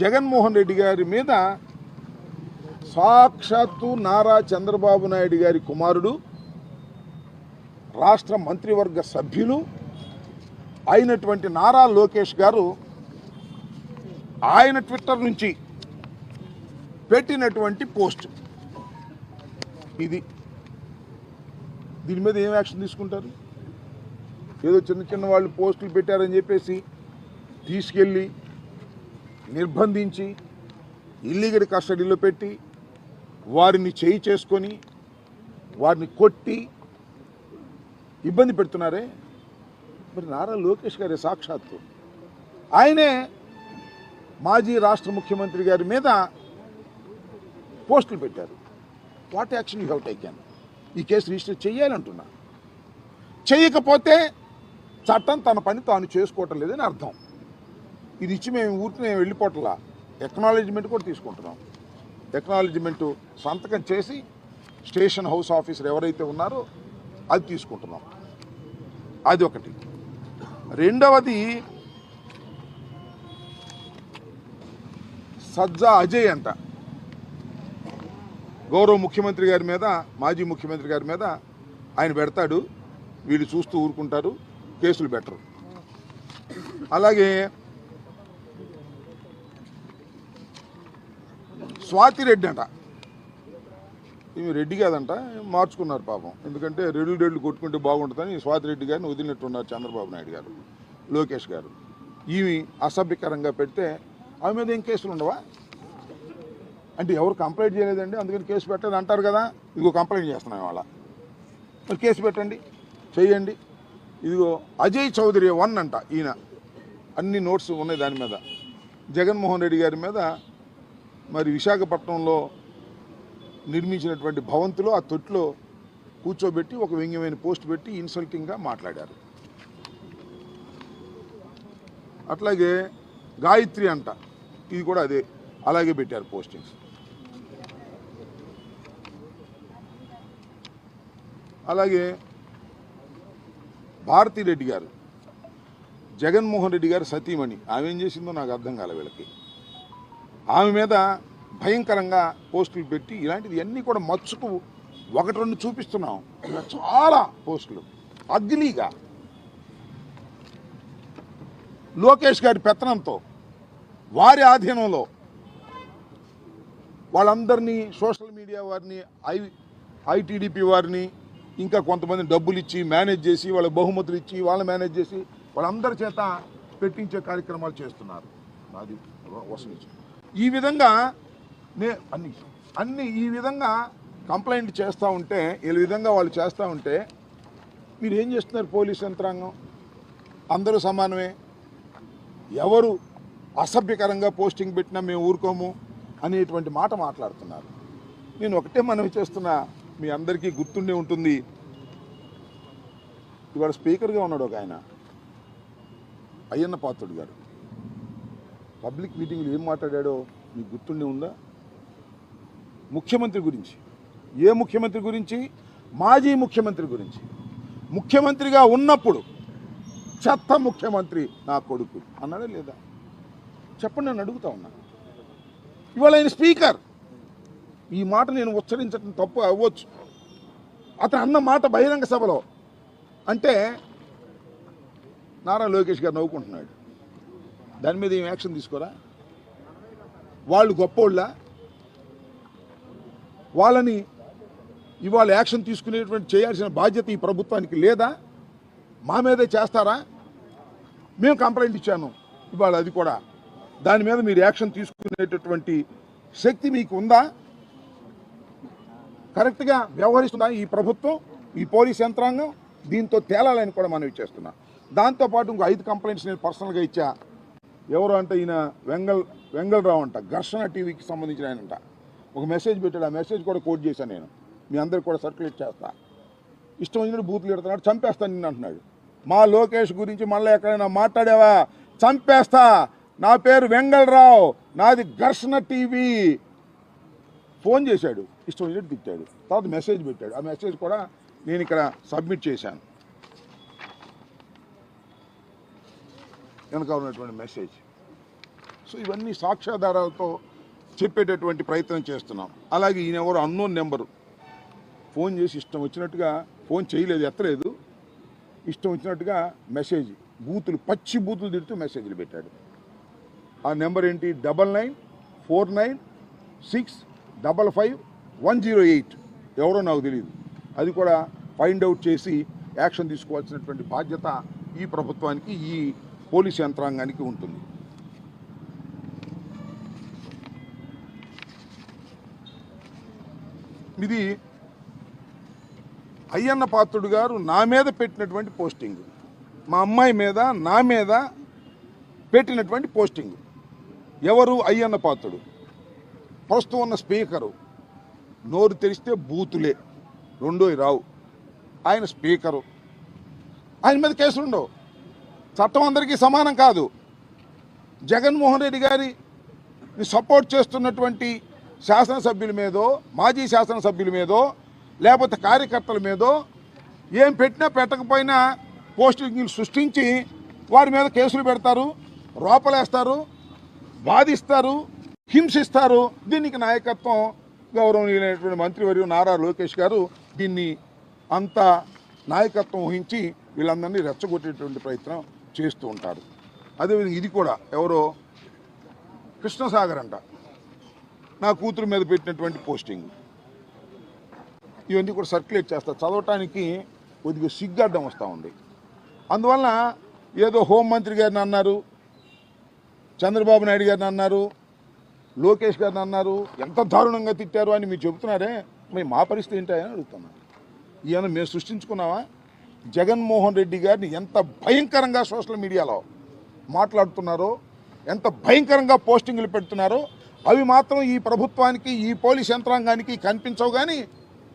జగన్మోహన్ రెడ్డి గారి మీద సాక్షాత్తు నారా చంద్రబాబు నాయుడు గారి కుమారుడు, రాష్ట్ర మంత్రివర్గ సభ్యులు అయినటువంటి నారా లోకేష్ గారు ఆయన ట్విట్టర్ నుంచి పెట్టినటువంటి పోస్ట్ ఇది. దీని మీద ఏం యాక్షన్ తీసుకుంటారు? ఏదో చిన్న చిన్న వాళ్ళు పోస్టులు పెట్టారని చెప్పేసి తీసుకెళ్ళి నిర్బంధించి ఇల్లీగల్ కస్టడీలో పెట్టి వారిని చేయి చేసుకొని వారిని కొట్టి ఇబ్బంది పెడుతున్నారే. మరి నారా లోకేష్ గారి సాక్షాత్తు ఆయనే మాజీ రాష్ట్ర ముఖ్యమంత్రి గారి మీద పోస్టులు పెట్టారు. What action you have taken? ఈ కేసు రిజిస్టర్ చేయాలంటున్నా. చేయకపోతే చట్టం తన పని తాను చేసుకోవటం లేదని అర్థం. ఇది ఇచ్చి మేము ఊరికి మేము వెళ్ళిపోవట్లా, ఎక్నాలెడ్జ్మెంట్ కూడా తీసుకుంటున్నాం. ఎక్నాలెడ్జ్మెంటు సంతకం చేసి స్టేషన్ హౌస్ ఆఫీసర్ ఎవరైతే ఉన్నారో అది తీసుకుంటున్నాం. అది ఒకటి. రెండవది సజ్జా అజయ్ అంట, గౌరవ ముఖ్యమంత్రి గారి మీద, మాజీ ముఖ్యమంత్రి గారి మీద ఆయన పెడతాడు, వీళ్ళు చూస్తూ ఊరుకుంటారు, కేసులు పెట్టరు. అలాగే స్వాతిరెడ్డి అంట, ఈమె రెడ్డి కాదంట, మార్చుకున్నారు పాపం. ఎందుకంటే రెడ్లు కొట్టుకుంటే బాగుంటుందని స్వాతిరెడ్డి గారిని వదిలినట్టున్నారు చంద్రబాబు నాయుడు గారు, లోకేష్ గారు. ఈమె అసభ్యకరంగా పెడితే ఆమె మీద ఏం కేసులు ఉండవా? అంటే ఎవరు కంప్లైంట్ చేయలేదండి అందుకని కేసు పెట్టలేదు అంటారు కదా. ఇదిగో కంప్లైంట్ చేస్తున్నాం ఇవాళ, మరి కేసు పెట్టండి, చేయండి. ఇదిగో అజయ్ చౌదరి 1 అంట, ఈయన అన్ని నోట్స్ ఉన్నాయి దాని మీద. జగన్మోహన్ రెడ్డి గారి మీద మరి విశాఖపట్నంలో నిర్మించినటువంటి భవంతిలో ఆ తొట్టులో కూర్చోబెట్టి ఒక వ్యంగ్యమైన పోస్ట్ పెట్టి ఇన్సల్టింగ్గా మాట్లాడారు. అట్లాగే గాయత్రి అంట, ఇది కూడా అదే, అలాగే పెట్టారు పోస్టింగ్స్. అలాగే భారతిరెడ్డి గారు, జగన్మోహన్ రెడ్డి గారు సతీమణి, ఆమె ఏం చేసిందో నాకు అర్థం కాలే వీళ్ళకి. ఆమె మీద భయంకరంగా పోస్టులు పెట్టి ఇలాంటిది అన్నీ కూడా మచ్చుకు 1-2 చూపిస్తున్నాం. ఇలా చాలా పోస్టులు అగ్లీగా లోకేష్ గారి పెత్తనంతో వారి ఆధీనంలో వాళ్ళందరినీ సోషల్ మీడియా వారిని, ఐటీడీపీ వారిని, ఇంకా కొంతమంది డబ్బులు ఇచ్చి మేనేజ్ చేసి, వాళ్ళ బహుమతులు ఇచ్చి వాళ్ళని మేనేజ్ చేసి వాళ్ళందరి చేత పెట్టించే కార్యక్రమాలు చేస్తున్నారు. అది వసూలు. ఈ విధంగా అన్ని ఈ విధంగా కంప్లైంట్ చేస్తూ ఉంటే, ఈ విధంగా వాళ్ళు చేస్తూ ఉంటే మీరు ఏం చేస్తున్నారు? పోలీస్ యంత్రాంగం అందరూ సమానమే, ఎవరు అసభ్యకరంగా పోస్టింగ్ పెట్టినా మేము ఊరుకోము అనేటువంటి మాట మాట్లాడుతున్నారు. నేను ఒకటే మనవి చేస్తున్నా, మీ అందరికీ గుర్తుండే ఉంటుంది, ఇవాళ స్పీకర్గా ఉన్నాడు ఒక ఆయన, అయ్యన్న పాత్రుడు గారు. పబ్లిక్ మీటింగ్లో ఏం మాట్లాడాడో మీకు గుర్తుండే ఉందా? ముఖ్యమంత్రి గురించి. ఏ ముఖ్యమంత్రి గురించి? మాజీ ముఖ్యమంత్రి గురించి. ముఖ్యమంత్రిగా ఉన్నప్పుడు చెత్త ముఖ్యమంత్రి నా కొడుకు అన్నాడా లేదా? చెప్పండి, నేను అడుగుతా ఉన్నా. ఇవాళ ఆయన స్పీకర్. ఈ మాట నేను ఉచ్చరించడం తప్పు అవ్వచ్చు, అతను అన్న మాట బహిరంగ సభలో అంటే నారా లోకేష్ గారు నవ్వుకుంటున్నాడు. దాని మీద ఏం యాక్షన్ తీసుకోరా? వాళ్ళు గొప్పోళ్ళ? వాళ్ళని ఇవాళ యాక్షన్ తీసుకునేటువంటి చేయాల్సిన బాధ్యత ఈ ప్రభుత్వానికి లేదా? మా మీదే చేస్తారా? మేము కంప్లైంట్ ఇచ్చాను ఇవాళ, అది కూడా దాని మీద మీరు యాక్షన్ తీసుకునేటటువంటి శక్తి మీకు ఉందా? కరెక్ట్గా వ్యవహరిస్తుందా ఈ ప్రభుత్వం, ఈ పోలీస్ యంత్రాంగం? దీంతో తేలాలని కూడా మనం ఇచ్చేస్తున్నా. దాంతోపాటు ఇంకో 5 కంప్లైంట్స్ నేను పర్సనల్గా ఇచ్చా. ఎవరు అంటే ఈయన వెంగళరావు అంట, ఘర్షణ టీవీకి సంబంధించిన ఆయనంట. ఒక మెసేజ్ పెట్టాడు, ఆ మెసేజ్ కూడా కోట్ చేశాను నేను, మీ అందరికి కూడా సర్క్యులేట్ చేస్తా. ఇష్టం వచ్చినట్టు బూతులు పెడుతున్నాడు, చంపేస్తాను నిన్ను అంటున్నాడు. మా లోకేష్ గురించి మళ్ళీ ఎక్కడైనా మాట్లాడావా చంపేస్తా, నా పేరు వెంగళరావు, నాది ఘర్షణ టీవీ. ఫోన్ చేశాడు, ఇష్టం వచ్చినట్టు తిట్టాడు. తర్వాత మెసేజ్ పెట్టాడు, ఆ మెసేజ్ కూడా నేను ఇక్కడ సబ్మిట్ చేశాను. వెనక ఉన్నటువంటి మెసేజ్. సో ఇవన్నీ సాక్ష్యాధారాలతో చెప్పేటటువంటి ప్రయత్నం చేస్తున్నాం. అలాగే ఈయన ఎవరు అన్నోన్ నెంబరు ఫోన్ చేసి ఇష్టం వచ్చినట్టుగా, ఫోన్ చేయలేదు, ఎత్తలేదు, ఇష్టం వచ్చినట్టుగా మెసేజ్, బూతులు, పచ్చి బూతులు తిడుతూ మెసేజ్లు పెట్టాడు. ఆ నెంబర్ ఏంటి? 9949655108. ఎవరో నాకు తెలియదు. అది కూడా ఫైండ్ అవుట్ చేసి యాక్షన్ తీసుకోవాల్సినటువంటి బాధ్యత ఈ ప్రభుత్వానికి, ఈ పోలీసు యంత్రాంగానికి ఉంటుంది. ఇది అయ్యన్న పాత్రుడు గారు నా మీద పెట్టినటువంటి పోస్టింగ్, మా అమ్మాయి మీద, నా మీద పెట్టినటువంటి పోస్టింగ్. ఎవరు? అయ్యన్న పాత్రుడు. ప్రస్తుతం ఉన్న స్పీకరు. నోరు తెరిస్తే బూతులే, రెండోవి రావు. ఆయన స్పీకరు, ఆయన మీద కేసులు ఉండవు. చట్టం అందరికీ సమానం కాదు. జగన్మోహన్ రెడ్డి గారిని సపోర్ట్ చేస్తున్నటువంటి శాసనసభ్యుల మీదో, మాజీ శాసనసభ్యుల మీదో, లేకపోతే కార్యకర్తల మీదో ఏం పెట్టినా పెట్టకపోయినా పోస్టింగ్లు సృష్టించి వారి మీద కేసులు పెడతారు, రోపలేస్తారు, బాధిస్తారు, హింసిస్తారు. దీనికి నాయకత్వం గౌరవనీయులైనటువంటి మంత్రివర్యులు నారా లోకేష్ గారు దీన్ని అంత నాయకత్వం వహించి వీళ్ళందరినీ రెచ్చగొట్టేటువంటి ప్రయత్నం చేస్తూ ఉంటారు. అదేవిధంగా ఇది కూడా ఎవరో కృష్ణసాగర్ అంట, నా కూతురు మీద పెట్టినటువంటి పోస్టింగ్, ఇవన్నీ కూడా సర్క్యులేట్ చేస్తారు. చదవటానికి కొద్దిగా సిగ్గడ్డం వస్తూ ఉంది. అందువలన ఏదో హోంమంత్రి గారిని అన్నారు, చంద్రబాబు నాయుడు గారిని అన్నారు, లోకేష్ గారిని అన్నారు, ఎంత దారుణంగా తిట్టారు అని మీరు చెబుతున్నారే, మరి మా పరిస్థితి ఏంటని అడుగుతున్నాను. ఈయన మేము సృష్టించుకున్నావా? జగన్మోహన్ రెడ్డి గారిని ఎంత భయంకరంగా సోషల్ మీడియాలో మాట్లాడుతున్నారో, ఎంత భయంకరంగా పోస్టింగ్లు పెడుతున్నారో అవి మాత్రం ఈ ప్రభుత్వానికి, ఈ పోలీస్ యంత్రాంగానికి కనిపించవు. కానీ